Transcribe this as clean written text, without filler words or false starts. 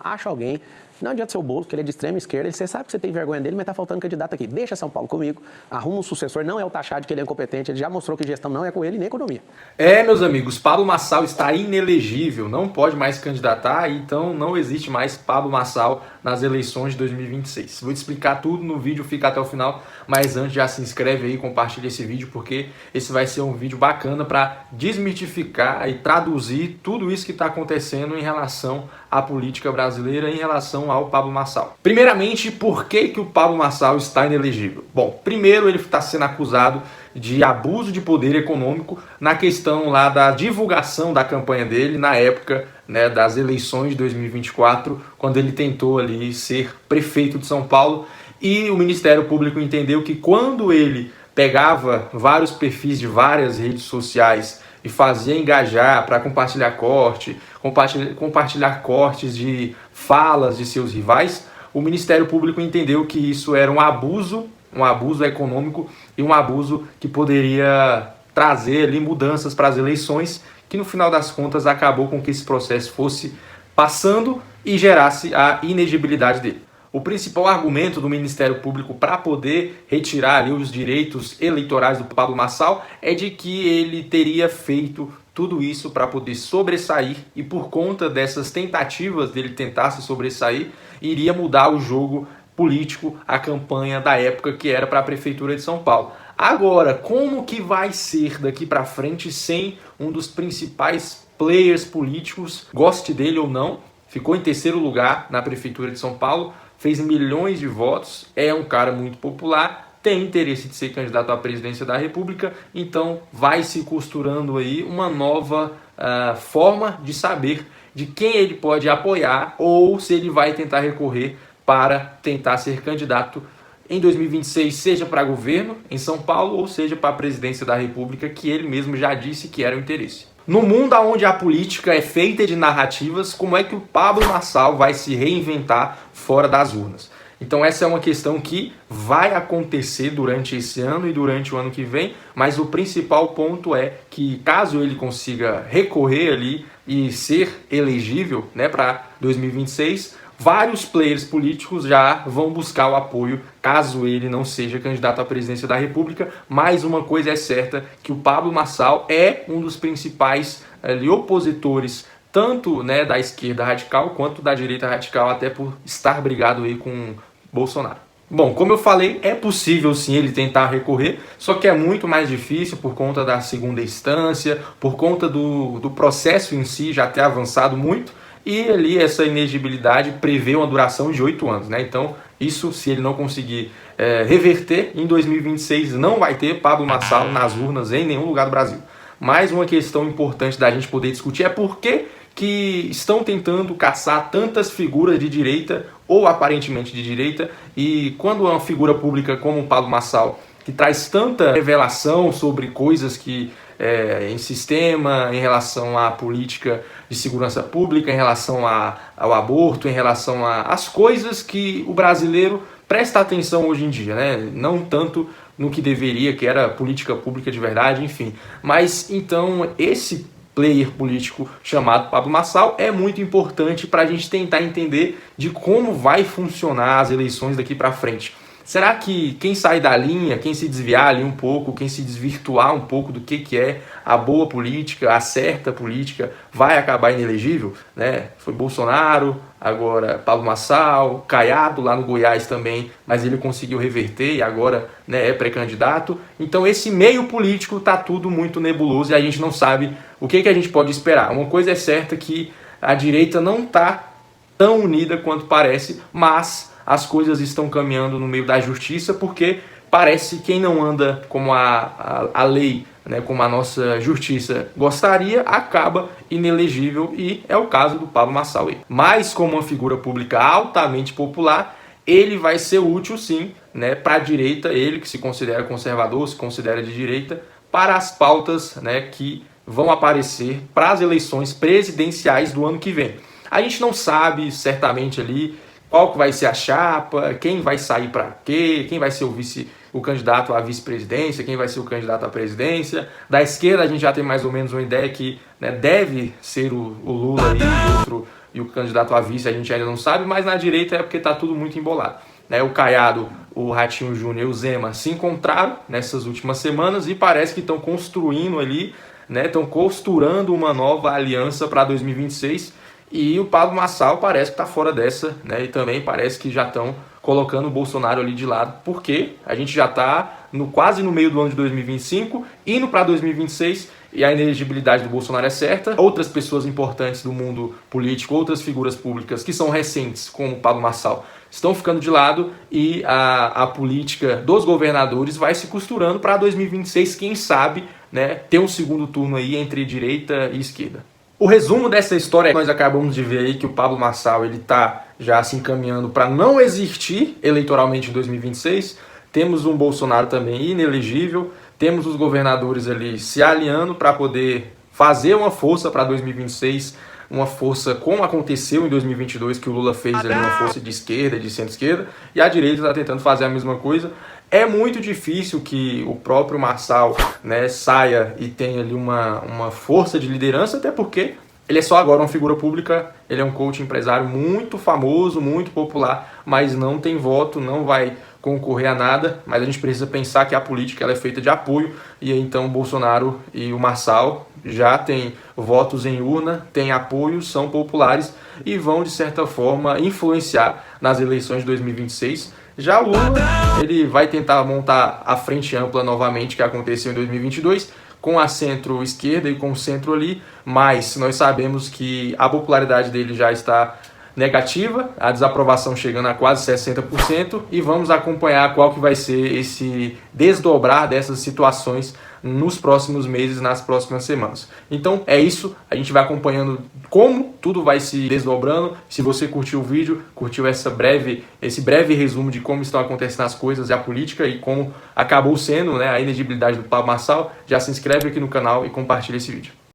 Acha alguém, não adianta ser o Boulos, que ele é de extrema esquerda, você sabe que você tem vergonha dele, mas tá faltando candidato aqui. Deixa São Paulo comigo, arruma um sucessor, não é o taxado que ele é incompetente, ele já mostrou que gestão não é com ele nem economia. Meus amigos, Pablo Marçal está inelegível, não pode mais se candidatar, então não existe mais Pablo Marçal nas eleições de 2026. Vou te explicar tudo no vídeo, fica até o final, mas antes já se inscreve aí, compartilha esse vídeo, porque esse vai ser um vídeo bacana para desmitificar e traduzir tudo isso que está acontecendo em relação à política brasileira, em relação ao Pablo Marçal. Primeiramente, por que o Pablo Marçal está inelegível? Bom, primeiro ele está sendo acusado de abuso de poder econômico na questão lá da divulgação da campanha dele na época, né, das eleições de 2024, quando ele tentou ali ser prefeito de São Paulo, e o Ministério Público entendeu que quando ele pegava vários perfis de várias redes sociais e fazia engajar para compartilhar cortes de falas de seus rivais, o Ministério Público entendeu que isso era um abuso econômico e um abuso que poderia trazer ali mudanças para as eleições, que no final das contas acabou com que esse processo fosse passando e gerasse a inegibilidade dele. O principal argumento do Ministério Público para poder retirar ali os direitos eleitorais do Pablo Marçal é de que ele teria feito tudo isso para poder sobressair, e por conta dessas tentativas dele tentar se sobressair, iria mudar o jogo político, a campanha da época que era para a Prefeitura de São Paulo. Agora, como que vai ser daqui para frente sem um dos principais players políticos, goste dele ou não, ficou em terceiro lugar na Prefeitura de São Paulo, fez milhões de votos, é um cara muito popular, tem interesse de ser candidato à presidência da República, então vai se costurando aí uma nova forma de saber de quem ele pode apoiar ou se ele vai tentar recorrer para tentar ser candidato em 2026, seja para governo em São Paulo ou seja para a presidência da República, que ele mesmo já disse que era o interesse. No mundo onde a política é feita de narrativas, como é que o Pablo Marçal vai se reinventar fora das urnas? Então essa é uma questão que vai acontecer durante esse ano e durante o ano que vem, mas o principal ponto é que caso ele consiga recorrer ali e ser elegível, né, para 2026, vários players políticos já vão buscar o apoio caso ele não seja candidato à presidência da República. Mas uma coisa é certa, que o Pablo Marçal é um dos principais opositores, tanto, né, da esquerda radical quanto da direita radical, até por estar brigado aí com Bolsonaro. Bom, como eu falei, é possível sim ele tentar recorrer, só que é muito mais difícil por conta da segunda instância, por conta do processo em si já ter avançado muito, e ali essa inegibilidade prevê uma duração de 8 anos, né? Então isso, se ele não conseguir reverter, em 2026 não vai ter Pablo Marçal nas urnas em nenhum lugar do Brasil. Mais uma questão importante da gente poder discutir é por que estão tentando caçar tantas figuras de direita ou aparentemente de direita, e quando uma figura pública como o Pablo Marçal, que traz tanta revelação sobre coisas que em sistema, em relação à política de segurança pública, em relação ao aborto, em relação às coisas que o brasileiro presta atenção hoje em dia, né? Não tanto no que deveria, que era política pública de verdade, enfim. Mas então esse player político chamado Pablo Marçal é muito importante para a gente tentar entender de como vai funcionar as eleições daqui para frente. Será que quem sair da linha, quem se desviar ali um pouco, quem se desvirtuar um pouco do que é a boa política, a certa política, vai acabar inelegível? Né? Foi Bolsonaro, agora Pablo Marçal, Caiado lá no Goiás também, mas ele conseguiu reverter e agora, né, é pré-candidato. Então esse meio político está tudo muito nebuloso e a gente não sabe o que a gente pode esperar. Uma coisa é certa, que a direita não está tão unida quanto parece, mas as coisas estão caminhando no meio da justiça, porque parece que quem não anda como a lei, né, como a nossa justiça gostaria, acaba inelegível, e é o caso do Pablo Marçal. Mas como uma figura pública altamente popular, ele vai ser útil sim, né, para a direita, ele que se considera conservador, se considera de direita, para as pautas, né, que vão aparecer para as eleições presidenciais do ano que vem. A gente não sabe certamente ali qual que vai ser a chapa, quem vai sair para quê, quem vai ser o candidato à vice-presidência, quem vai ser o candidato à presidência. Da esquerda a gente já tem mais ou menos uma ideia que, né, deve ser o Lula e outro e o candidato a vice a gente ainda não sabe, mas na direita é porque está tudo muito embolado. Né? O Caiado, o Ratinho Júnior e o Zema se encontraram nessas últimas semanas e parece que estão construindo ali, né? Estão costurando uma nova aliança para 2026 e o Pablo Marçal parece que está fora dessa, né? E também parece que já estão colocando o Bolsonaro ali de lado, porque a gente já está quase no meio do ano de 2025, indo para 2026 e a inelegibilidade do Bolsonaro é certa. Outras pessoas importantes do mundo político, outras figuras públicas que são recentes, como o Pablo Marçal, estão ficando de lado e a política dos governadores vai se costurando para 2026, quem sabe, né, ter um segundo turno aí entre direita e esquerda. O resumo dessa história, nós acabamos de ver aí que o Pablo Marçal ele está já se encaminhando para não existir eleitoralmente em 2026. Temos um Bolsonaro também inelegível, temos os governadores ali se alinhando para poder fazer uma força para 2026, uma força como aconteceu em 2022, que o Lula fez ali uma força de esquerda, de centro-esquerda, e a direita está tentando fazer a mesma coisa. É muito difícil que o próprio Marçal, né, saia e tenha ali uma força de liderança, até porque ele é só agora uma figura pública, ele é um coach empresário muito famoso, muito popular, mas não tem voto, não vai concorrer a nada, mas a gente precisa pensar que a política ela é feita de apoio, e aí, então o Bolsonaro e o Marçal já têm votos em urna, têm apoio, são populares e vão, de certa forma, influenciar nas eleições de 2026. Já o Lula, ele vai tentar montar a frente ampla novamente, que aconteceu em 2022, com a centro-esquerda e com o centro ali, mas nós sabemos que a popularidade dele já está negativa, a desaprovação chegando a quase 60%, e vamos acompanhar qual que vai ser esse desdobrar dessas situações nos próximos meses, nas próximas semanas. Então é isso, a gente vai acompanhando como tudo vai se desdobrando. Se você curtiu o vídeo, curtiu esse breve resumo de como estão acontecendo as coisas e a política e como acabou sendo, né, a inelegibilidade do Pablo Marçal, já se inscreve aqui no canal e compartilha esse vídeo.